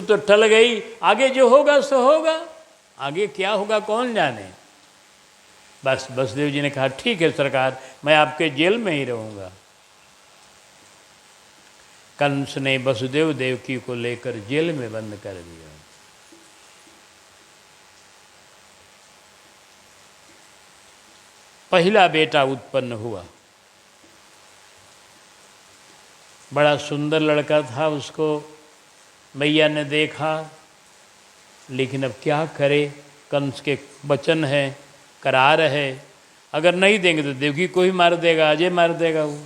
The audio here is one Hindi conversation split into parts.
तो टल गई, आगे जो होगा सो होगा, आगे क्या होगा कौन जाने। बस वसुदेव जी ने कहा ठीक है सरकार, मैं आपके जेल में ही रहूँगा। कंस ने वसुदेव देवकी को लेकर जेल में बंद कर दिया। पहला बेटा उत्पन्न हुआ, बड़ा सुंदर लड़का था। उसको मैया ने देखा, लेकिन अब क्या करे, कंस के वचन है, करार है, अगर नहीं देंगे तो देवकी को ही मार देगा, अजय मार देगा वो।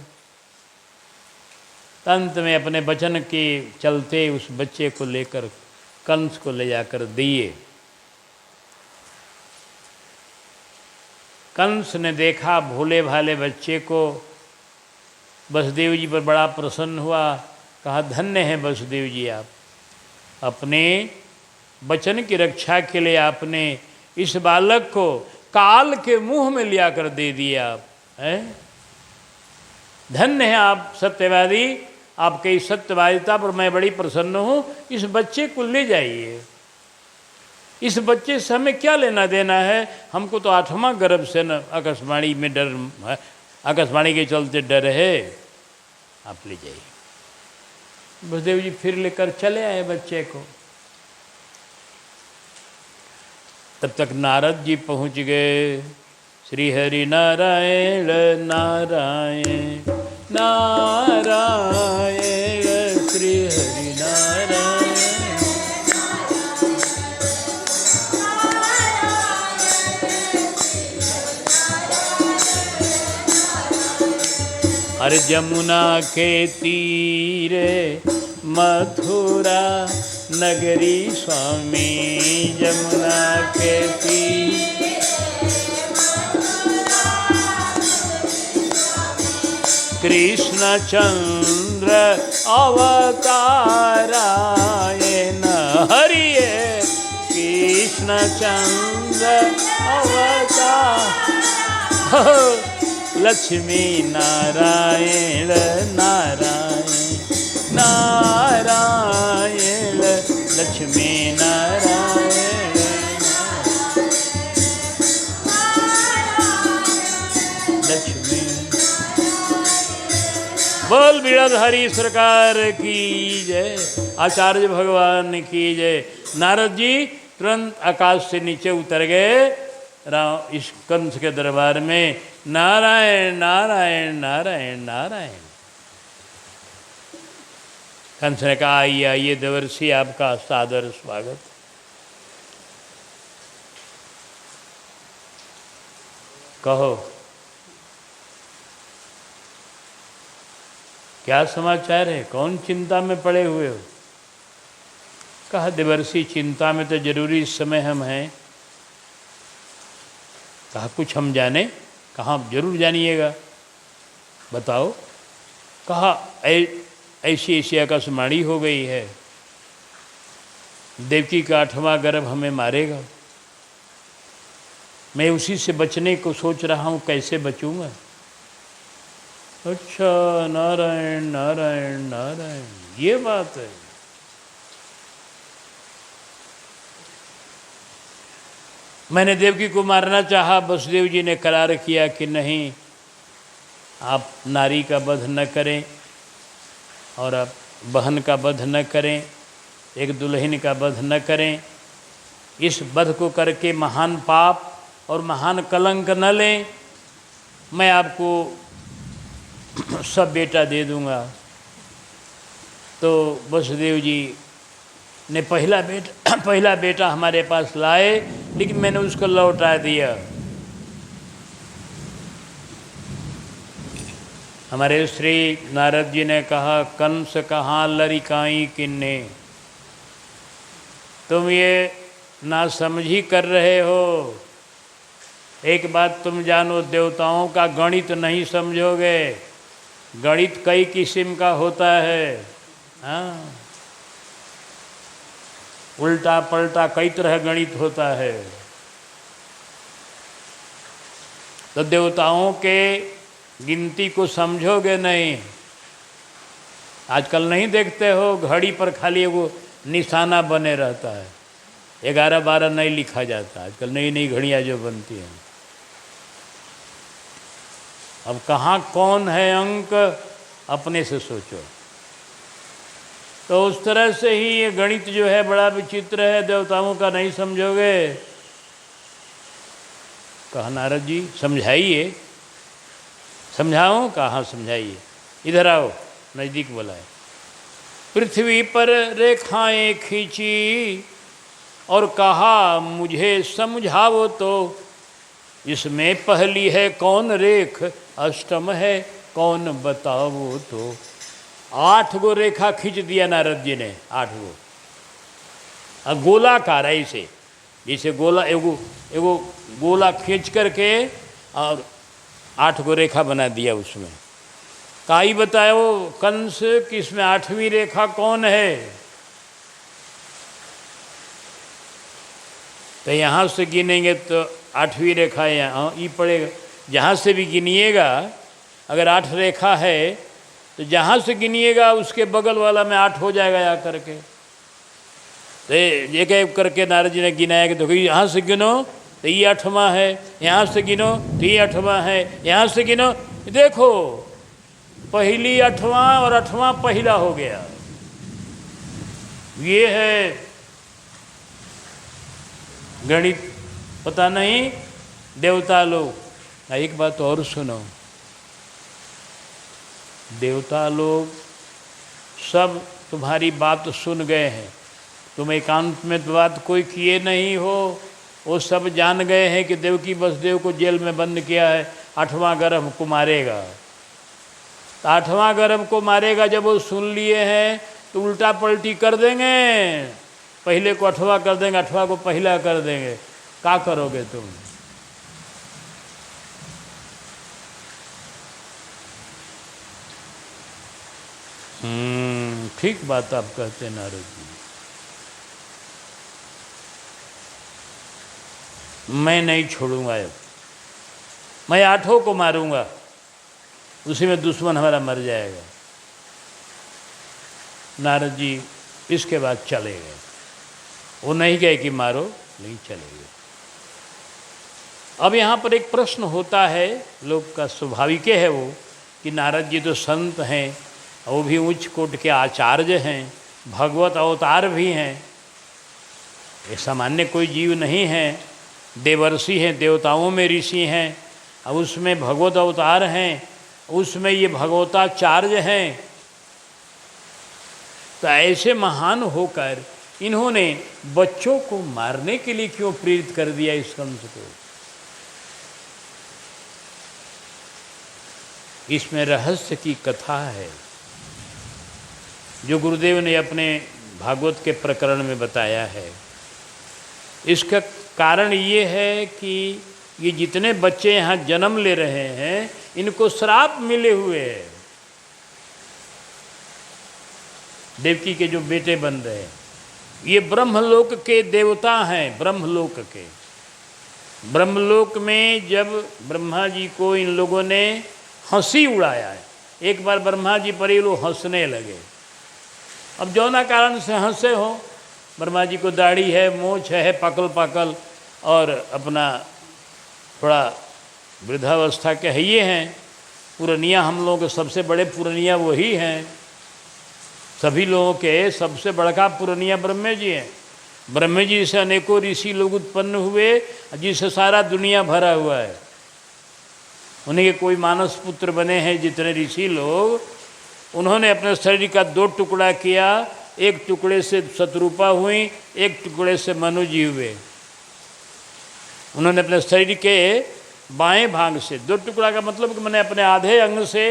अंत में अपने वचन के चलते उस बच्चे को लेकर कंस को ले जाकर दिए। कंस ने देखा भोले भाले बच्चे को, वसुदेव जी पर बड़ा प्रसन्न हुआ। कहा धन्य है वसुदेव जी, आप अपने वचन की रक्षा के लिए आपने इस बालक को काल के मुंह में लिया कर दे दिया। आप हैं धन्य है आप सत्यवादी, आपके इस सत्यवादिता पर मैं बड़ी प्रसन्न हूँ। इस बच्चे को ले जाइए, इस बच्चे से हमें क्या लेना देना है, हमको तो 8वां गर्भ से न आकाशवाणी में डर, आकाशवाणी के चलते डर है, आप ले जाइए। वसुदेव जी फिर लेकर चले आए बच्चे को। तब तक नारद जी पहुँच गए। श्री हरि नारायण नारायण नारायण, श्री हरि नारायण। अरे जमुना के तीरे मथुरा नगरी स्वामी, जमुना के तीरे कृष्ण चंद्र अवतारायण, हरिये कृष्ण चंद्र अवतार, लक्ष्मी नारायण नारायण नारायण, लक्ष्मी नारायण लक्ष्मी। बोल बिरधहरी सरकार की जय, आचार्य भगवान की जय। नारद जी तुरंत आकाश से नीचे उतर गए, राम इस कंस के दरबार में नारायण नारायण नारायण नारायण। कंस ने कहा आइए आइए देवर्षि, आपका सादर स्वागत। कहो क्या समाचार है, कौन चिंता में पड़े हुए हो। कहा देवर्षि चिंता में तो जरूरी इस समय हम हैं। कहा कुछ हम जाने। कहा जरूर जानिएगा, बताओ। कहा ऐसी ऐसी आकाशवाणी हो गई है, देवकी का 8वां गर्भ हमें मारेगा। मैं उसी से बचने को सोच रहा हूँ, कैसे बचूंगा। अच्छा नारायण नारायण नारायण, ये बात है। मैंने देवकी को मारना चाहा, वसुदेव जी ने करार किया कि नहीं, आप नारी का वध न करें और आप बहन का वध न करें, एक दुल्हन का वध न करें। इस वध को करके महान पाप और महान कलंक न लें। मैं आपको सब बेटा दे दूंगा। तो वसुदेव जी ने पहला बेटा हमारे पास लाए, लेकिन मैंने उसको लौटा दिया। हमारे श्री नारद जी ने कहा कंस कहाँ लरिकाई किन्ने, तुम ये ना समझी कर रहे हो। एक बात तुम जानो, देवताओं का गणित नहीं समझोगे। गणित कई किस्म का होता है। हाँ, उल्टा पलटा कई तरह गणित होता है। तो देवताओं के गिनती को समझोगे नहीं। आजकल नहीं देखते हो, घड़ी पर खाली वो निशाना बने रहता है। 11-12 नहीं लिखा जाता। आजकल नई नई घड़ियाँ जो बनती हैं, अब कहाँ कौन है अंक, अपने से सोचो। तो उस तरह से ही ये गणित जो है बड़ा विचित्र है, देवताओं का नहीं समझोगे। कहा नारद जी समझाइए। समझाऊं? कहाँ समझाइए, इधर आओ, नज़दीक बुलाए। पृथ्वी पर रेखाएं खींची और कहा मुझे समझाओ तो, इसमें पहली है कौन रेख, अष्टम है कौन बताओ तो। 8 गो रेखा खींच दिया नारद जी ने, 8 गो। अब गोलाकार ऐसे, जैसे गोला एगो गोला खींच करके और 8 गो रेखा बना दिया उसमें। काई बताओ कंस कि इसमें 8वीं रेखा कौन है। तो यहाँ से गिनेंगे तो 8वीं रेखा यहाँ ई पड़ेगा। जहाँ से भी गिनिएगा, अगर 8 रेखा है तो जहाँ से गिनिएगा उसके बगल वाला में 8 हो जाएगा या करके। तो एक एक करके नारद जी ने गिनाया कि देखो यहाँ से गिनो तो ये 8वां है, यहाँ से गिनो तो ये 8वां है, यहाँ से गिनो, देखो पहली 8वां और 8वां पहला हो गया। ये है गणित। पता नहीं देवता लोग। एक बात और सुनो, देवता लोग सब तुम्हारी बात सुन गए हैं। तुम एकांत में बात कोई किए नहीं हो, वो सब जान गए हैं कि देवकी वसुदेव को जेल में बंद किया है, 8वां गर्भ को मारेगा। तो 8वां गर्भ को मारेगा, जब वो सुन लिए हैं तो उल्टा पलटी कर देंगे। पहले को 8वां कर देंगे, 8वां को पहला कर देंगे। क्या करोगे तुम? ठीक बात आप कहते हैं नारद जी। मैं नहीं छोड़ूंगा, अब मैं 8 को मारूंगा, उसी में दुश्मन हमारा मर जाएगा। नारद जी इसके बाद चले गए। वो नहीं गए कि मारो, नहीं, चले गए। अब यहाँ पर एक प्रश्न होता है, लोग का स्वाभाविक है वो, कि नारद जी तो संत हैं, वो भी उच्च कोटि के आचार्य हैं, भगवत अवतार भी हैं, ये सामान्य कोई जीव नहीं है, देवर्षि हैं, देवताओं में ऋषि हैं, अब उसमें भगवत अवतार हैं, उसमें ये भगवताचार्य हैं। तो ऐसे महान होकर इन्होंने बच्चों को मारने के लिए क्यों प्रेरित कर दिया इस कंस को? इसमें रहस्य की कथा है जो गुरुदेव ने अपने भागवत के प्रकरण में बताया है। इसका कारण ये है कि ये जितने बच्चे यहाँ जन्म ले रहे हैं, इनको श्राप मिले हुए हैं। देवकी के जो बेटे बन रहे हैं, ये ब्रह्मलोक के देवता हैं। ब्रह्मलोक के, ब्रह्मलोक में जब ब्रह्मा जी को इन लोगों ने हंसी उड़ाया है, एक बार ब्रह्मा जी पर ये लोग हंसने लगे। अब जौना कारण से हंसे हो, ब्रह्मा जी को दाढ़ी है, मूछ है पाकल पाकल, और अपना थोड़ा वृद्धावस्था के है ये हैं। पुरनिया हम लोगों के सबसे बड़े पुरनिया वही हैं। सभी लोगों के सबसे बड़का पुरनिया ब्रह्मे जी हैं। ब्रह्मे जी से अनेकों ऋषि लोग उत्पन्न हुए, जिससे सारा दुनिया भरा हुआ है। उन्हीं के कोई मानस पुत्र बने हैं जितने ऋषि लोग, उन्होंने अपने शरीर का 2 टुकड़ा किया। एक टुकड़े से शत्रुपा हुई, एक टुकड़े से मनु जी हुए। उन्होंने अपने शरीर के बाएं भाग से 2 टुकड़ा का मतलब कि मैंने अपने आधे अंग से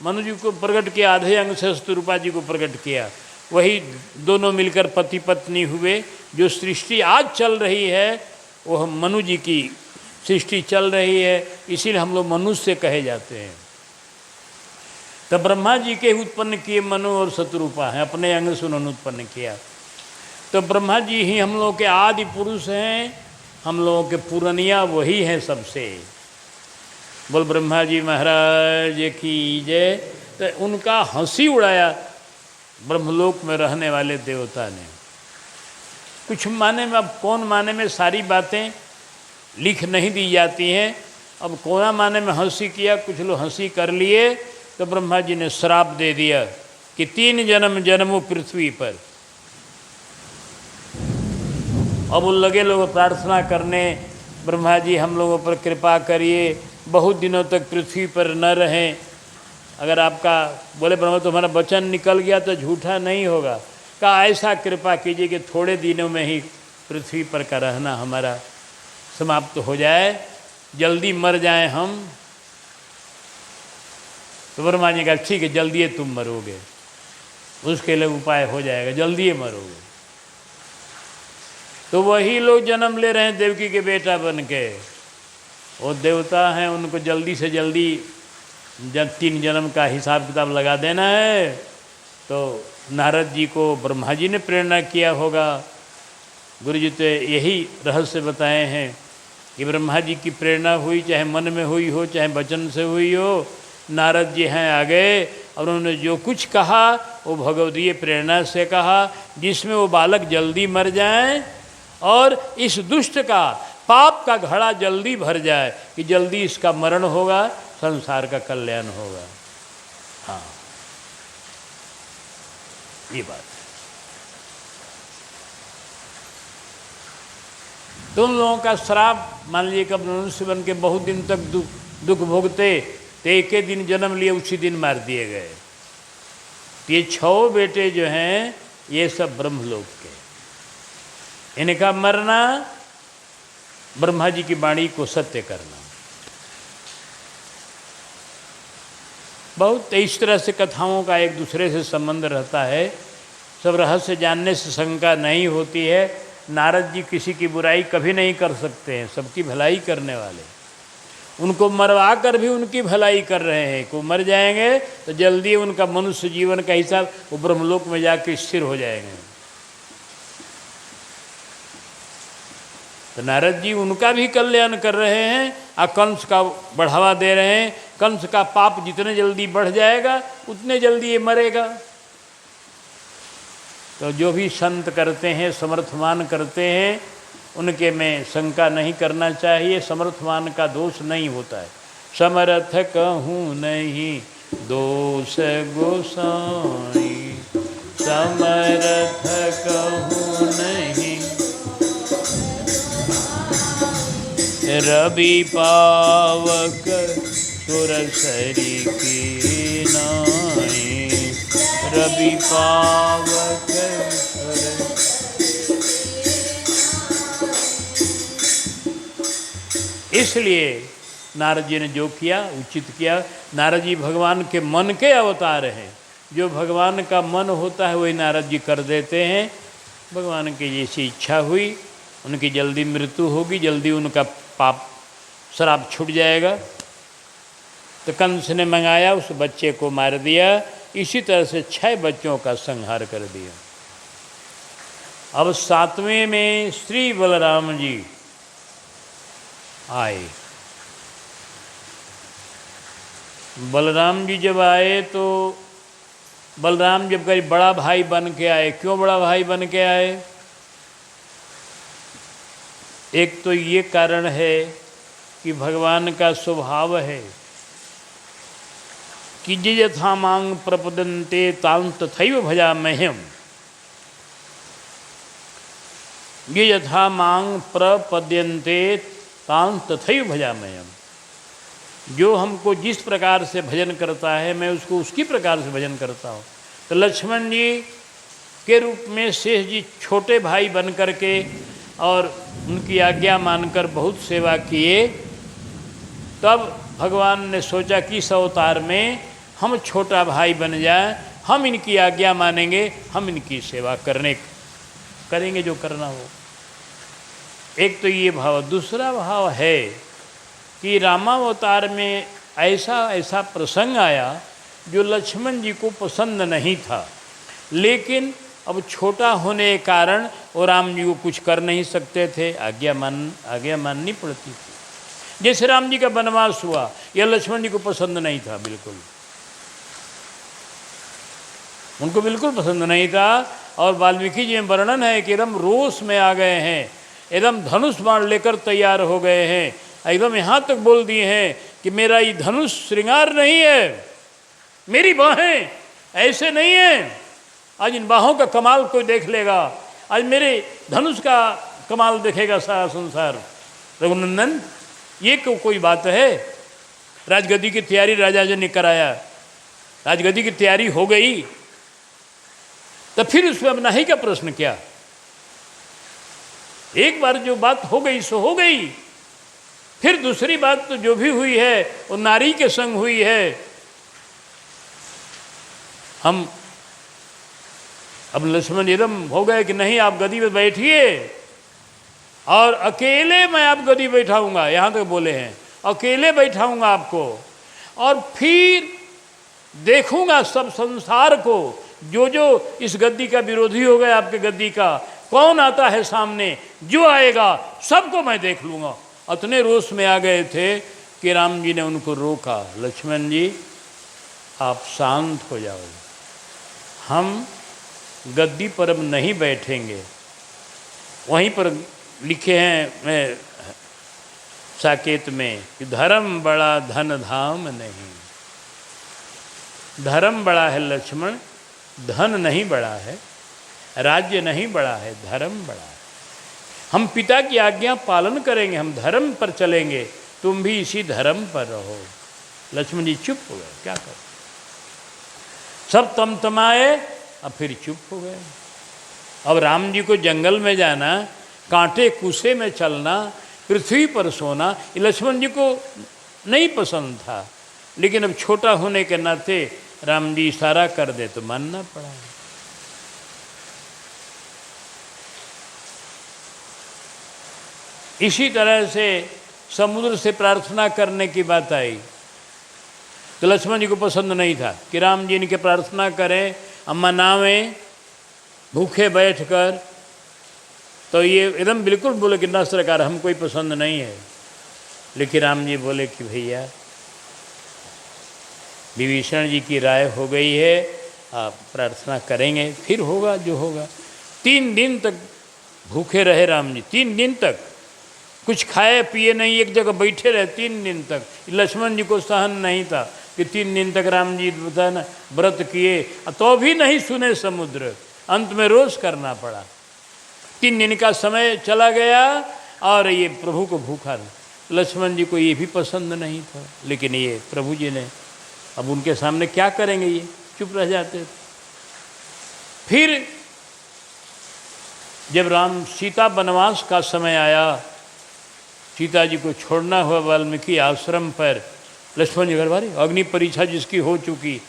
मनु जी को प्रकट किया, आधे अंग से शत्रुपा जी को प्रकट किया। वही दोनों मिलकर पति पत्नी हुए। जो सृष्टि आज चल रही है वह मनु जी की सृष्टि चल रही है, इसीलिए हम लोग मनुष्य कहे जाते हैं। तब ब्रह्मा जी के उत्पन्न किए मनु और शत्रुपा हैं, अपने अंग से उन्होंने उत्पन्न किया। तो ब्रह्मा जी ही हम लोग के आदि पुरुष हैं, हम लोगों के पुरनिया वही हैं सबसे। बोल ब्रह्मा जी महाराज की जय। तो उनका हंसी उड़ाया ब्रह्मलोक में रहने वाले देवता ने। कुछ माने में, अब कौन माने में सारी बातें लिख नहीं दी जाती हैं। अब कोना माने में हंसी किया, कुछ लोग हंसी कर लिए, तो ब्रह्मा जी ने श्राप दे दिया कि 3 जन्म जन्मो पृथ्वी पर। अब वो लगे लोग प्रार्थना करने, ब्रह्मा जी हम लोगों पर कृपा करिए, बहुत दिनों तक पृथ्वी पर न रहें। अगर आपका बोले ब्रह्मा तुम्हारा वचन निकल गया तो झूठा नहीं होगा, कहा ऐसा कृपा कीजिए कि थोड़े दिनों में ही पृथ्वी पर का रहना हमारा समाप्त हो जाए, जल्दी मर जाएं हम। तो ब्रह्मा जी कहा ठीक है, जल्दी तुम मरोगे, उसके लिए उपाय हो जाएगा, जल्दी मरोगे। तो वही लोग जन्म ले रहे हैं देवकी के बेटा बन के, वो देवता हैं, उनको जल्दी से जल्दी जब 3 जन्म का हिसाब किताब लगा देना है। तो नारद जी को ब्रह्मा जी ने प्रेरणा किया होगा। गुरु जी तो यही रहस्य बताए हैं कि ब्रह्मा जी की प्रेरणा हुई, चाहे मन में हुई हो चाहे वचन से हुई हो। नारद जी हैं आ गए और उन्होंने जो कुछ कहा वो भगवदीय प्रेरणा से कहा, जिसमें वो बालक जल्दी मर जाएं और इस दुष्ट का पाप का घड़ा जल्दी भर जाए कि जल्दी इसका मरण होगा, संसार का कल्याण होगा। हाँ, ये बात है। तुम लोगों का श्राप, मान लीजिए कब मनुष्य बन के बहुत दिन तक दुख भोगते, तो एक ही दिन जन्म लिए उसी दिन मार दिए गए। ये 6 बेटे जो हैं ये सब ब्रह्मलोक के, इनका मरना ब्रह्मा जी की वाणी को सत्य करना। बहुत इस तरह से कथाओं का एक दूसरे से संबंध रहता है। सब रहस्य जानने से शंका नहीं होती है। नारद जी किसी की बुराई कभी नहीं कर सकते हैं, सबकी भलाई करने वाले। उनको मरवा कर भी उनकी भलाई कर रहे हैं। को मर जाएंगे तो जल्दी उनका मनुष्य जीवन का हिसाब वो ब्रह्मलोक में जाके स्थिर हो जाएंगे। तो नारद जी उनका भी कल्याण कर रहे हैं और कंस का बढ़ावा दे रहे हैं। कंस का पाप जितने जल्दी बढ़ जाएगा उतने जल्दी ये मरेगा। तो जो भी संत करते हैं, समर्थमान करते हैं, उनके में शंका नहीं करना चाहिए। समर्थमान का दोष नहीं होता है। समर्थ कहूँ नहीं दोष गोसाई, समर्थ कहूँ नहीं रवि पावक सुरसरी की नाई, रवि पावक इसलिए नारद जी ने जो किया उचित किया। नारद जी भगवान के मन के अवतार हैं। जो भगवान का मन होता है वही नारद जी कर देते हैं। भगवान की जैसी इच्छा हुई, उनकी जल्दी मृत्यु होगी, जल्दी उनका पाप श्राप छूट जाएगा। तो कंस ने मंगाया, उस बच्चे को मार दिया। इसी तरह से 6 बच्चों का संहार कर दिया। अब 7वें में श्री बलराम जी आए। बलराम जी जब आए तो बलराम जब कहीं बड़ा भाई बन के आए। क्यों बड़ा भाई बन के आए? एक तो ये कारण है कि भगवान का स्वभाव है कि जे यथा मांग प्रपदन्ते तां तथैव भजाम्यहम्। ये यथा मांग प्रपद्यन्ते तां तथैव भजाम्यहम्। जो हमको जिस प्रकार से भजन करता है मैं उसको उसकी प्रकार से भजन करता हूँ। तो लक्ष्मण जी के रूप में शेष जी छोटे भाई बन कर के और उनकी आज्ञा मानकर बहुत सेवा किए। तब भगवान ने सोचा कि इस अवतार में हम छोटा भाई बन जाए, हम इनकी आज्ञा मानेंगे, हम इनकी सेवा करेंगे जो करना हो। एक तो ये भाव। दूसरा भाव है कि रामावतार में ऐसा प्रसंग आया जो लक्ष्मण जी को पसंद नहीं था, लेकिन अब छोटा होने के कारण वो राम जी को कुछ कर नहीं सकते थे, आज्ञा माननी पड़ती थी। जैसे राम जी का वनवास हुआ, यह लक्ष्मण जी को पसंद नहीं था, बिल्कुल उनको बिल्कुल पसंद नहीं था। और वाल्मीकि जी में वर्णन है कि एकदम रोष में आ गए हैं, एकदम धनुष बाण लेकर तैयार हो गए हैं, एकदम यहाँ तक बोल दिए हैं कि मेरा ये धनुष श्रृंगार नहीं है, मेरी बाहें ऐसे नहीं है, आज इन बाहों का कमाल कोई देख लेगा, आज मेरे धनुष का कमाल देखेगा सारा संसार। रघुनंदन ये कोई बात है? राजगद्दी की तैयारी राजा जी ने कराया, राजगद्दी की तैयारी हो गई, तो फिर उसमें अब नहीं का प्रश्न क्या? एक बार जो बात हो गई सो हो गई, फिर दूसरी बात तो जो भी हुई है वो नारी के संग हुई है। हम अब लक्ष्मण एकदम हो गए कि नहीं आप गद्दी पे बैठिए और अकेले मैं आप गद्दी बैठाऊंगा, यहाँ तक बोले हैं, अकेले बैठाऊंगा आपको और फिर देखूंगा सब संसार को, जो जो इस गद्दी का विरोधी हो गया आपके गद्दी का, कौन आता है सामने, जो आएगा सबको मैं देख लूँगा। इतने रोष में आ गए थे कि राम जी ने उनको रोका, लक्ष्मण जी आप शांत हो जाओ, हम गद्दी पर अब नहीं बैठेंगे। वहीं पर लिखे हैं मैं साकेत में कि धर्म बड़ा धन धाम नहीं, धर्म बड़ा है लक्ष्मण, धन नहीं बड़ा है, राज्य नहीं बड़ा है, धर्म बड़ा है। हम पिता की आज्ञा पालन करेंगे, हम धर्म पर चलेंगे, तुम भी इसी धर्म पर रहो। लक्ष्मण जी चुप हो गए, क्या करें, सब तमतमाए, अब फिर चुप हो गए। अब राम जी को जंगल में जाना, कांटे कुसे में चलना, पृथ्वी पर सोना, ये लक्ष्मण जी को नहीं पसंद था, लेकिन अब छोटा होने के नाते राम जी इशारा कर दे तो मानना पड़ा। इसी तरह से समुद्र से प्रार्थना करने की बात आई तो लक्ष्मण जी को पसंद नहीं था कि राम जी इनके प्रार्थना करें, अम्मा नावें भूखे बैठकर, तो ये एकदम बिल्कुल बोले कि न सरकार हम कोई पसंद नहीं है। लेकिन राम जी बोले कि भैया विभीषण जी की राय हो गई है, आप प्रार्थना करेंगे फिर होगा जो होगा। 3 दिन तक भूखे रहे राम जी, 3 दिन तक कुछ खाए पिए नहीं, एक जगह बैठे रहे 3 दिन तक। लक्ष्मण जी को सहन नहीं था कि 3 दिन तक राम जी ना व्रत किए तो भी नहीं सुने समुद्र, अंत में रोष करना पड़ा। 3 दिन का समय चला गया और ये प्रभु को भूखा नहीं। लक्ष्मण जी को ये भी पसंद नहीं था, लेकिन ये प्रभु जी ने, अब उनके सामने क्या करेंगे, ये चुप रह जाते। फिर जब राम सीता वनवास का समय आया, सीता जी को छोड़ना हुआ वाल्मीकि आश्रम पर, लक्ष्मण जी घर बारी अग्नि परीक्षा जिसकी हो चुकी,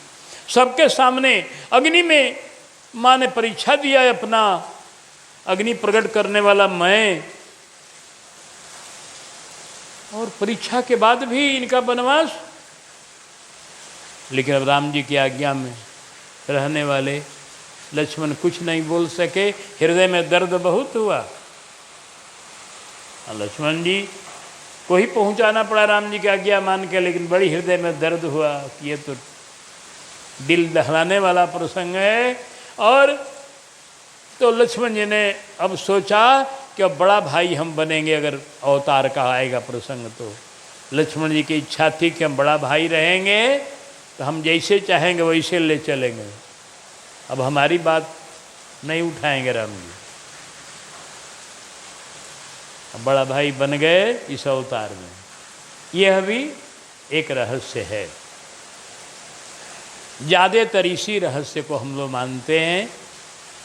सबके सामने अग्नि में माँ ने परीक्षा दिया, अपना अग्नि प्रकट करने वाला मैं, और परीक्षा के बाद भी इनका वनवास। लेकिन अब राम जी की आज्ञा में रहने वाले लक्ष्मण कुछ नहीं बोल सके, हृदय में दर्द बहुत हुआ। लक्ष्मण जी को ही पहुंचाना पड़ा राम जी की आज्ञा मान के, लेकिन बड़ी हृदय में दर्द हुआ कि ये तो दिल दहलाने वाला प्रसंग है। और तो लक्ष्मण जी ने अब सोचा कि अब बड़ा भाई हम बनेंगे, अगर अवतार का आएगा प्रसंग तो। लक्ष्मण जी की इच्छा थी कि हम बड़ा भाई रहेंगे तो हम जैसे चाहेंगे वैसे ले चलेंगे, अब हमारी बात नहीं उठाएंगे राम जी। अब बड़ा भाई बन गए इस अवतार में, यह भी एक रहस्य है। ज़्यादातर इसी रहस्य को हम लोग मानते हैं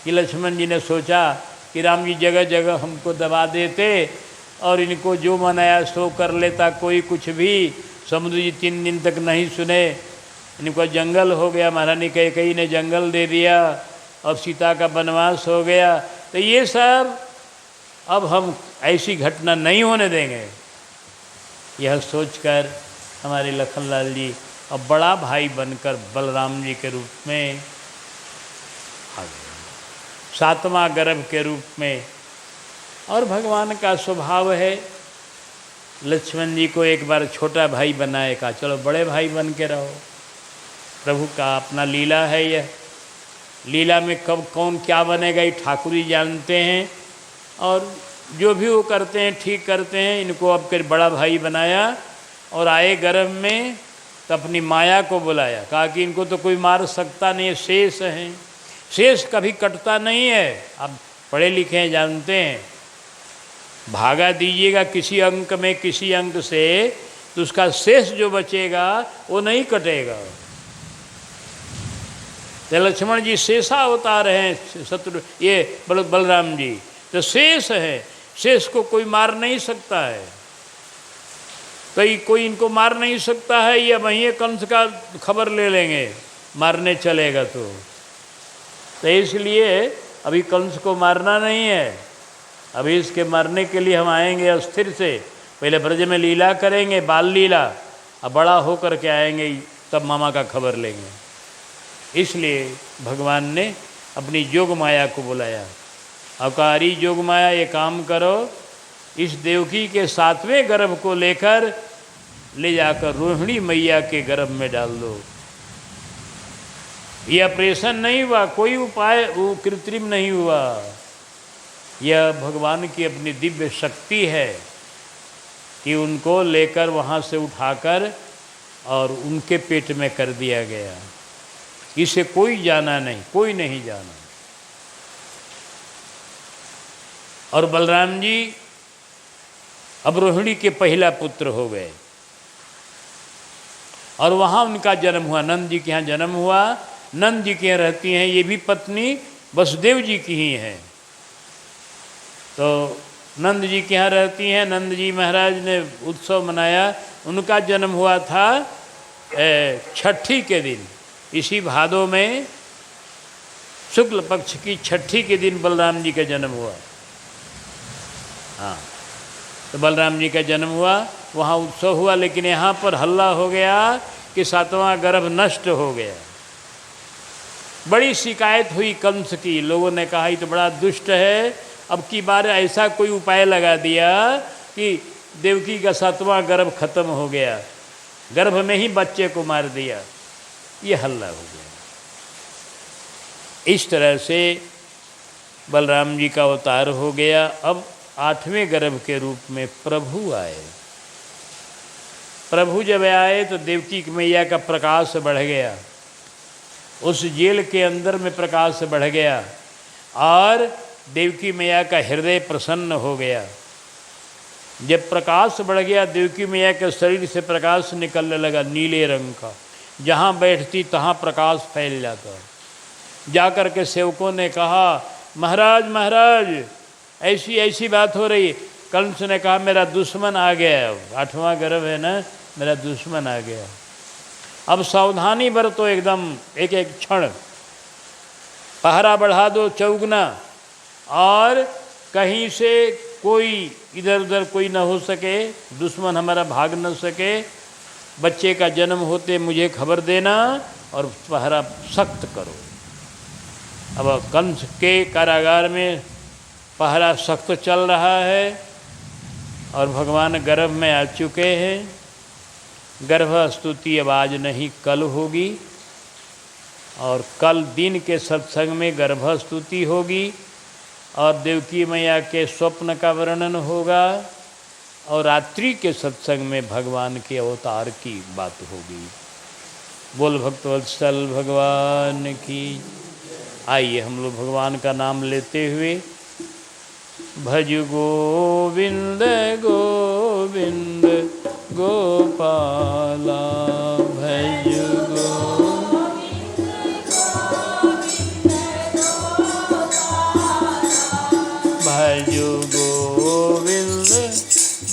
कि लक्ष्मण जी ने सोचा कि राम जी जगह जगह हमको दबा देते और इनको जो मन आया सो कर लेता, कोई कुछ भी। समुद्र जी 3 दिन तक नहीं सुने, इनको जंगल हो गया, महारानी कैकेयी ने जंगल दे दिया, अब सीता का वनवास हो गया। तो ये सब अब हम ऐसी घटना नहीं होने देंगे, यह सोचकर हमारे लखनलाल जी अब बड़ा भाई बनकर बलराम जी के रूप में आ गए, 7वां गर्भ के रूप में। और भगवान का स्वभाव है, लक्ष्मण जी को एक बार छोटा भाई बनाए, कहा चलो बड़े भाई बन के रहो, प्रभु का अपना लीला है यह। लीला में कब कौन क्या बनेगा ये ठाकुर ही जानते हैं। और जो भी वो करते हैं ठीक करते हैं। इनको अब कर बड़ा भाई बनाया और आए गर्भ में तो अपनी माया को बुलाया, कहा कि इनको तो कोई मार सकता नहीं है, शेष हैं। शेष कभी कटता नहीं है, आप पढ़े लिखे हैं जानते हैं। भागा दीजिएगा किसी अंक में किसी अंक से तो उसका शेष जो बचेगा वो नहीं कटेगा। तो लक्ष्मण जी शेषा अवतार हैं, शत्रु ये बलराम जी तो शेष है, शेष को कोई मार नहीं सकता है। तो कोई इनको मार नहीं सकता है, या वहीं कंस का खबर ले लेंगे मारने चलेगा तो इसलिए अभी कंस को मारना नहीं है। अभी इसके मारने के लिए हम आएंगे अस्थिर से, पहले ब्रज में लीला करेंगे, बाल लीला, अब बड़ा होकर के आएंगे तब मामा का खबर लेंगे। इसलिए भगवान ने अपनी जोग माया को बुलाया। अकारी जोग माया ये काम करो, इस देवकी के 7वें गर्भ को लेकर ले जाकर रोहिणी मैया के गर्भ में डाल दो। यह ऑपरेशन नहीं हुआ, कोई उपाय वो कृत्रिम नहीं हुआ, यह भगवान की अपनी दिव्य शक्ति है कि उनको लेकर वहाँ से उठाकर और उनके पेट में कर दिया गया। इसे कोई जाना नहीं, कोई नहीं जाना। और बलराम जी अब रोहिणी के पहला पुत्र हो गए और वहाँ उनका जन्म हुआ, नंद जी के यहाँ जन्म हुआ। नंद जी के यहाँ रहती हैं, ये भी पत्नी वसुदेव जी की ही हैं। तो नंद जी के यहाँ रहती हैं। नंद जी महाराज ने उत्सव मनाया। उनका जन्म हुआ था छठी के दिन, इसी भादों में शुक्ल पक्ष की छठी के दिन बलराम जी का जन्म हुआ। हाँ, तो बलराम जी का जन्म हुआ, वहाँ उत्सव हुआ। लेकिन यहाँ पर हल्ला हो गया कि 7वां गर्भ नष्ट हो गया। बड़ी शिकायत हुई कंस की। लोगों ने कहा ये तो बड़ा दुष्ट है, अब की बार ऐसा कोई उपाय लगा दिया कि देवकी का 7वां गर्भ खत्म हो गया, गर्भ में ही बच्चे को मार दिया। ये हल्ला हो गया। इस तरह से बलराम जी का अवतार हो गया। अब 8वें गर्भ के रूप में प्रभु आए। प्रभु जब आए तो देवकी मैया का प्रकाश बढ़ गया, उस जेल के अंदर में प्रकाश बढ़ गया और देवकी मैया का हृदय प्रसन्न हो गया। जब प्रकाश बढ़ गया, देवकी मैया के शरीर से प्रकाश निकलने लगा नीले रंग का। जहाँ बैठती तहाँ प्रकाश फैल जाता। जाकर के सेवकों ने कहा, महाराज महाराज ऐसी ऐसी बात हो रही। कंस ने कहा मेरा दुश्मन आ गया, 8वां गर्भ है ना, मेरा दुश्मन आ गया। अब सावधानी बरतो, एकदम एक एक क्षण पहरा बढ़ा दो चौगुना, और कहीं से कोई इधर उधर कोई न हो सके, दुश्मन हमारा भाग न सके। बच्चे का जन्म होते मुझे खबर देना और पहरा सख्त करो। अब कंस के कारागार में पहरा सख्त चल रहा है और भगवान गर्भ में आ चुके हैं। गर्भ स्तुति अब आज नहीं कल होगी, और कल दिन के सत्संग में गर्भ स्तुति होगी और देवकी मैया के स्वप्न का वर्णन होगा, और रात्रि के सत्संग में भगवान के अवतार की बात होगी। बोल भक्तवत्सल भगवान की। आइए हम लोग भगवान का नाम लेते हुए भज गोविंद गोविंद गोपाला, भज भज गोविंद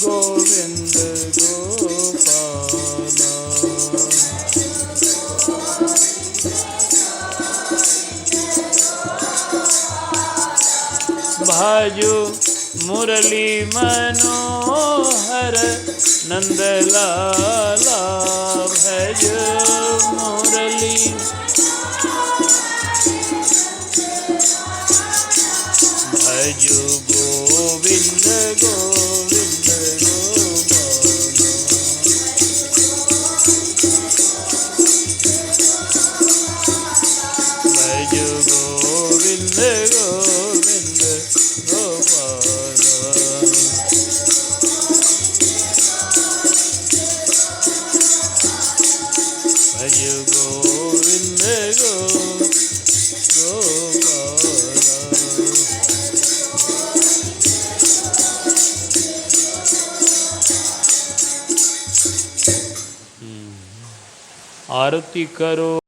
गोविंद गोपाला। भजो मुरली मनोहर नंदलाला, भज मुरली भजो गोविंद गोविंद गोपाला, भजो भज गोविंद गोपाल। आरती करो।